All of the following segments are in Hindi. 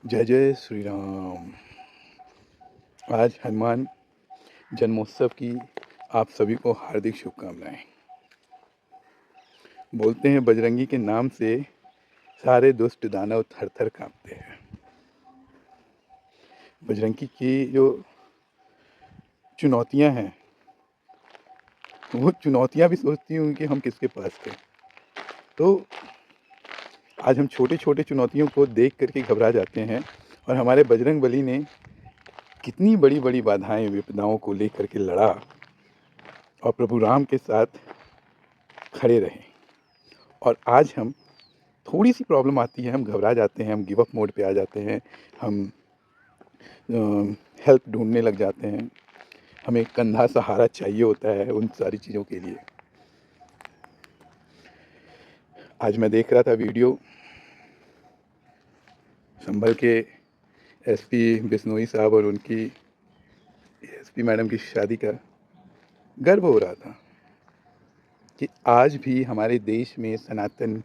जय जय श्री राम। आज हनुमान जन्मोत्सव की आप सभी को हार्दिक शुभकामनाएं। बोलते हैं बजरंगी के नाम से सारे दुष्ट दानव थर थर कांपते हैं। बजरंगी की जो चुनौतियां हैं, वो चुनौतियां भी सोचती हूँ कि हम किसके पास थे। तो आज हम छोटे छोटे चुनौतियों को देख करके घबरा जाते हैं, और हमारे बजरंग बली ने कितनी बड़ी बड़ी बाधाएं विपदाओं को लेकर के लड़ा और प्रभु राम के साथ खड़े रहे। और आज हम थोड़ी सी प्रॉब्लम आती है, हम घबरा जाते हैं, हम गिव अप मोड पे आ जाते हैं, हम हेल्प ढूंढने लग जाते हैं। हमें कंधा सहारा चाहिए होता है उन सारी चीज़ों के लिए। आज मैं देख रहा था वीडियो, संभल के एसपी बिश्नोई साहब और उनकी एसपी मैडम की शादी का। गर्व हो रहा था कि आज भी हमारे देश में सनातन,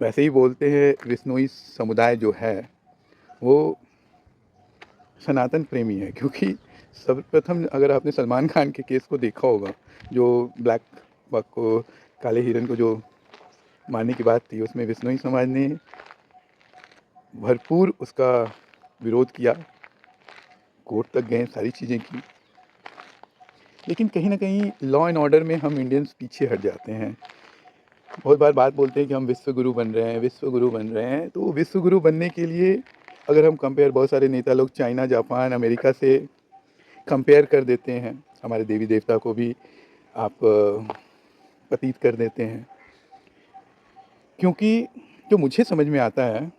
वैसे ही बोलते हैं बिश्नोई समुदाय जो है वो सनातन प्रेमी है। क्योंकि सर्वप्रथम अगर आपने सलमान खान के केस को देखा होगा, जो ब्लैक बक को, काले हिरन को जो मारने की बात थी, उसमें बिश्नोई समाज ने भरपूर उसका विरोध किया, कोर्ट तक गए, सारी चीज़ें की। लेकिन कहीं ना कहीं लॉ एंड ऑर्डर में हम इंडियंस पीछे हट जाते हैं। बहुत बार बात बोलते हैं कि हम विश्व गुरु बन रहे हैं, विश्व गुरु बन रहे हैं। तो विश्व गुरु बनने के लिए अगर हम कंपेयर, बहुत सारे नेता लोग चाइना, जापान, अमेरिका से कंपेयर कर देते हैं, हमारे देवी देवता को भी आप प्रतीत कर देते हैं। क्योंकि जो मुझे समझ में आता है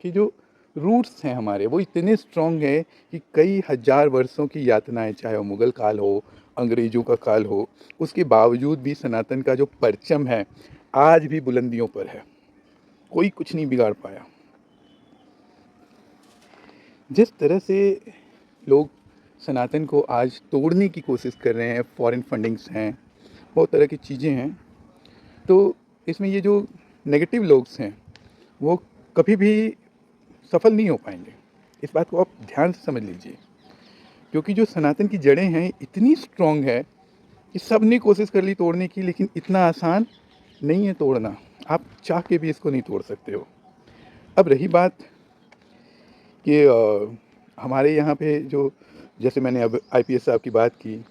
कि जो रूट्स हैं हमारे, वो इतने स्ट्रॉन्ग हैं कि कई हज़ार वर्षों की यातनाएं, चाहे वो मुग़ल काल हो, अंग्रेज़ों का काल हो, उसके बावजूद भी सनातन का जो परचम है आज भी बुलंदियों पर है। कोई कुछ नहीं बिगाड़ पाया। जिस तरह से लोग सनातन को आज तोड़ने की कोशिश कर रहे हैं, फॉरेन फंडिंग्स हैं, बहुत तरह की चीज़ें हैं, तो इसमें ये जो नेगेटिव लोग्स हैं वो कभी भी सफल नहीं हो पाएंगे। इस बात को आप ध्यान से समझ लीजिए। क्योंकि जो सनातन की जड़ें हैं इतनी स्ट्रॉन्ग है कि सब ने कोशिश कर ली तोड़ने की, लेकिन इतना आसान नहीं है तोड़ना। आप चाह के भी इसको नहीं तोड़ सकते हो। अब रही बात कि हमारे यहाँ पे जो, जैसे मैंने अब आईपीएस साहब की बात की,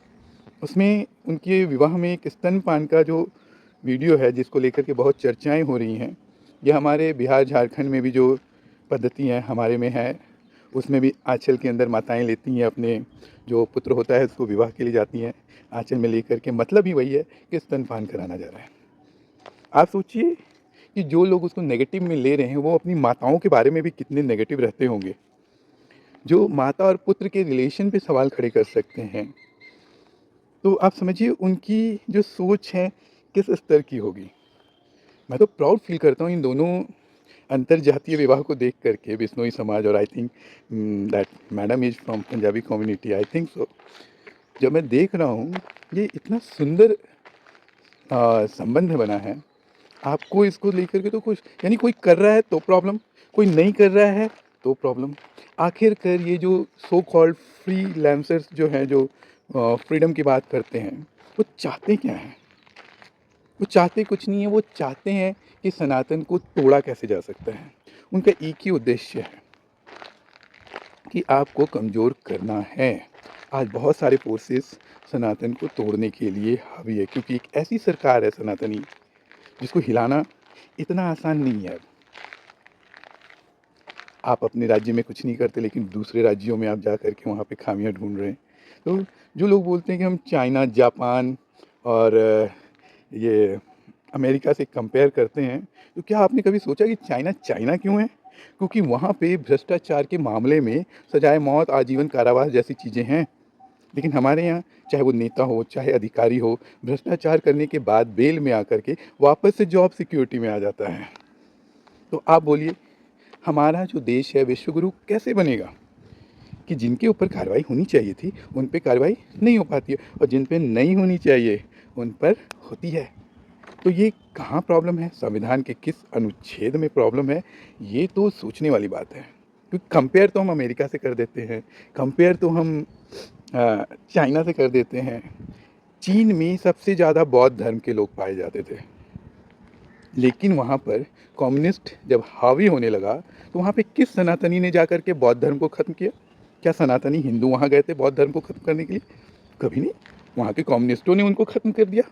उसमें उनके विवाह में एक स्तनपान का जो वीडियो है जिसको लेकर के बहुत चर्चाएं हो रही हैं, ये हमारे बिहार झारखंड में भी जो पद्धति है हमारे में है, उसमें भी आंचल के अंदर माताएं लेती हैं अपने जो पुत्र होता है उसको विवाह के लिए जाती हैं, आंचल में लेकर के। मतलब ही वही है कि स्तनपान कराना जा रहा है। आप सोचिए कि जो लोग उसको नेगेटिव में ले रहे हैं वो अपनी माताओं के बारे में भी कितने नेगेटिव रहते होंगे, जो माता और पुत्र के रिलेशन पे सवाल खड़े कर सकते हैं। तो आप समझिए उनकी जो सोच है किस स्तर की होगी। मैं तो प्राउड फील करता हूँ इन दोनों अंतर जातीय विवाह को देख करके, बिश्नोई समाज, और I think that madam is from Punjabi community, I think so. जब मैं देख रहा हूँ ये इतना सुंदर संबंध बना है, आपको इसको लेकर के तो कुछ, यानी कोई कर रहा है तो प्रॉब्लम, कोई नहीं कर रहा है तो प्रॉब्लम। आखिरकार ये जो सो कॉल्ड फ्री लैंसर्स जो हैं, जो फ्रीडम की बात करते हैं, वो चाहते क्या हैं? वो चाहते कुछ नहीं है, वो चाहते हैं कि सनातन को तोड़ा कैसे जा सकता है। उनका एक ही उद्देश्य है कि आपको कमज़ोर करना है। आज बहुत सारे फोर्सेस सनातन को तोड़ने के लिए हावी है, क्योंकि एक ऐसी सरकार है सनातनी जिसको हिलाना इतना आसान नहीं है। आप अपने राज्य में कुछ नहीं करते, लेकिन दूसरे राज्यों में आप जा कर के वहाँ पे खामियां ढूंढ रहे हैं। तो जो लोग बोलते हैं कि हम चाइना, जापान और ये अमेरिका से कंपेयर करते हैं, तो क्या आपने कभी सोचा कि चाइना चाइना क्यों है? क्योंकि वहाँ पे भ्रष्टाचार के मामले में सजाए मौत, आजीवन कारावास जैसी चीज़ें हैं। लेकिन हमारे यहाँ चाहे वो नेता हो, चाहे अधिकारी हो, भ्रष्टाचार करने के बाद बेल में आकर के वापस से जॉब सिक्योरिटी में आ जाता है। तो आप बोलिए, हमारा जो देश है विश्वगुरु कैसे बनेगा कि जिनके ऊपर कार्रवाई होनी चाहिए थी उन पे कार्रवाई नहीं हो पाती है, और जिन पे नहीं होनी चाहिए उन पर होती है? तो ये कहाँ प्रॉब्लम है? संविधान के किस अनुच्छेद में प्रॉब्लम है? ये तो सोचने वाली बात है। क्योंकि कंपेयर तो हम अमेरिका से कर देते हैं, कंपेयर तो हम चाइना से कर देते हैं। चीन में सबसे ज़्यादा बौद्ध धर्म के लोग पाए जाते थे, लेकिन वहाँ पर कम्युनिस्ट जब हावी होने लगा तो वहाँ पे किस सनातनी ने जाकर के बौद्ध धर्म को ख़त्म किया? क्या सनातनी हिंदू वहाँ गए थे बौद्ध धर्म को ख़त्म करने के लिए? कभी नहीं। वहाँ के कम्युनिस्टों ने उनको ख़त्म कर दिया।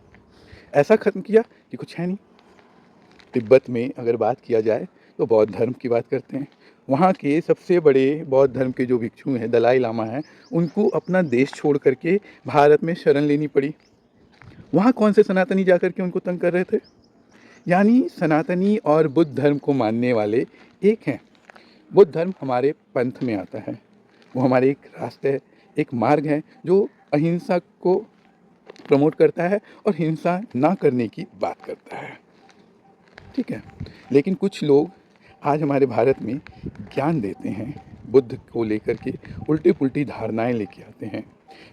ऐसा ख़त्म किया कि कुछ है नहीं। तिब्बत में अगर बात किया जाए तो बौद्ध धर्म की बात करते हैं। वहाँ के सबसे बड़े बौद्ध धर्म के जो भिक्षु हैं, दलाई लामा हैं, उनको अपना देश छोड़ करके भारत में शरण लेनी पड़ी। वहाँ कौन से सनातनी जाकर के उनको तंग कर रहे थे? यानी सनातनी और बुद्ध धर्म को मानने वाले एक हैं। बुद्ध धर्म हमारे पंथ में आता है, वो हमारे एक रास्ते है, एक मार्ग है जो अहिंसा को प्रमोट करता है और हिंसा ना करने की बात करता है। ठीक है, लेकिन कुछ लोग आज हमारे भारत में ज्ञान देते हैं, बुद्ध को लेकर के उल्टी पुल्टी धारणाएं लेके आते हैं,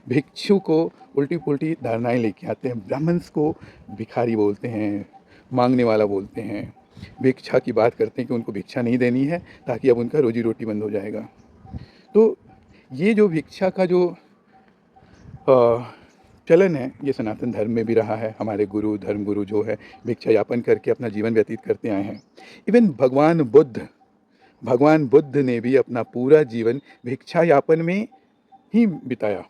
भिक्षु को उल्टी पुल्टी धारणाएं लेके आते हैं, ब्राह्मण्स को भिखारी बोलते हैं, मांगने वाला बोलते हैं, भिक्षा की बात करते हैं कि उनको भिक्षा नहीं देनी है ताकि अब उनका रोजी रोटी बंद हो जाएगा। तो ये जो भिक्षा का जो चलन है, ये सनातन धर्म में भी रहा है। हमारे गुरु, धर्म गुरु जो है भिक्षा यापन करके अपना जीवन व्यतीत करते आए हैं। इवन भगवान बुद्ध ने भी अपना पूरा जीवन भिक्षा यापन में ही बिताया।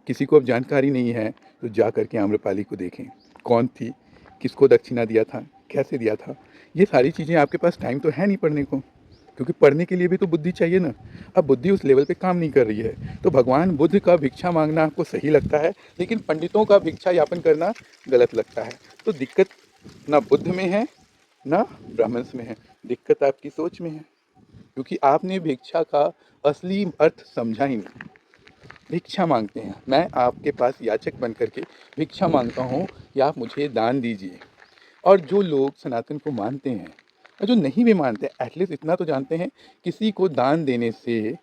किसी को अब जानकारी नहीं है तो जा करके आम्रपाली को देखें, कौन थी, किसको दक्षिणा दिया था, कैसे दिया था। ये सारी चीज़ें आपके पास टाइम तो है नहीं पढ़ने को, क्योंकि पढ़ने के लिए भी तो बुद्धि चाहिए ना। अब बुद्धि उस लेवल पे काम नहीं कर रही है। तो भगवान बुद्ध का भिक्षा मांगना आपको सही लगता है, लेकिन पंडितों का भिक्षा यापन करना गलत लगता है। तो दिक्कत ना बुद्ध में है ना ब्राह्मण्स में है, दिक्कत आपकी सोच में है, क्योंकि आपने भिक्षा का असली अर्थ समझा ही नहीं। भिक्षा मांगते हैं, मैं आपके पास याचक बन करके भिक्षा मांगता हूँ कि आप मुझे दान दीजिए। और जो लोग सनातन को मानते हैं और जो नहीं भी मानते, एटलीस्ट इतना तो जानते हैं, किसी को दान देने से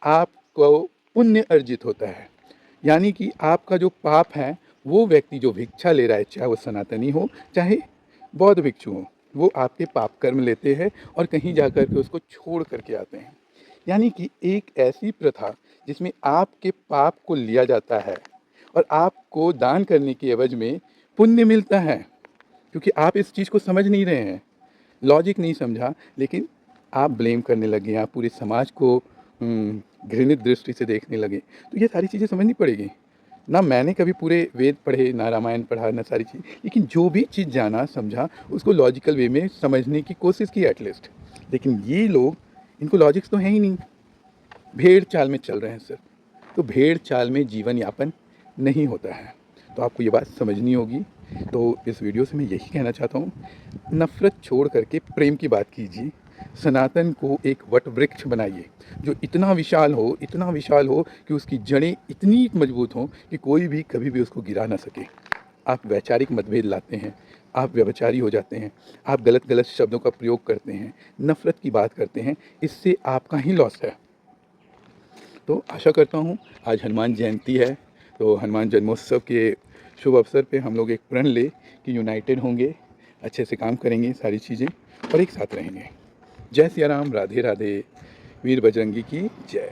आपको पुण्य अर्जित होता है। यानी कि आपका जो पाप है, वो व्यक्ति जो भिक्षा ले रहा है, चाहे वो सनातनी हो चाहे बौद्ध भिक्षु हो, वो आपके पाप कर्म लेते हैं और कहीं जाकर के उसको छोड़ करके आते हैं। यानी कि एक ऐसी प्रथा जिसमें आपके पाप को लिया जाता है और आपको दान करने के एवज में पुण्य मिलता है, क्योंकि आप इस चीज़ को समझ नहीं रहे हैं, लॉजिक नहीं समझा, लेकिन आप ब्लेम करने लगे, आप पूरे समाज को घृणित दृष्टि से देखने लगे। तो ये सारी चीज़ें समझनी पड़ेगी ना। मैंने कभी पूरे वेद पढ़े, ना रामायण पढ़ा, ना सारी चीज़, लेकिन जो भी चीज़ जाना समझा उसको लॉजिकल वे में समझने की कोशिश की एटलीस्ट। लेकिन ये लोग, इनको लॉजिक्स तो है ही नहीं, भेड़ चाल में चल रहे हैं सर। तो भेड़ चाल में जीवन यापन नहीं होता है, तो आपको ये बात समझनी होगी। तो इस वीडियो से मैं यही कहना चाहता हूँ, नफ़रत छोड़ करके प्रेम की बात कीजिए। सनातन को एक वट वृक्ष बनाइए जो इतना विशाल हो कि उसकी जड़ें इतनी मजबूत हों कि कोई भी कभी भी उसको गिरा ना सके। आप वैचारिक मतभेद लाते हैं, आप व्यभिचारी हो जाते हैं, आप गलत गलत शब्दों का प्रयोग करते हैं, नफ़रत की बात करते हैं, इससे आपका ही लॉस है। तो आशा करता हूँ, आज हनुमान जयंती है, तो हनुमान जन्मोत्सव के शुभ अवसर पे हम लोग एक प्रण ले कि यूनाइटेड होंगे, अच्छे से काम करेंगे, सारी चीज़ें और एक साथ रहेंगे। जय सिया राम, राधे राधे, वीर बजरंगी की जय।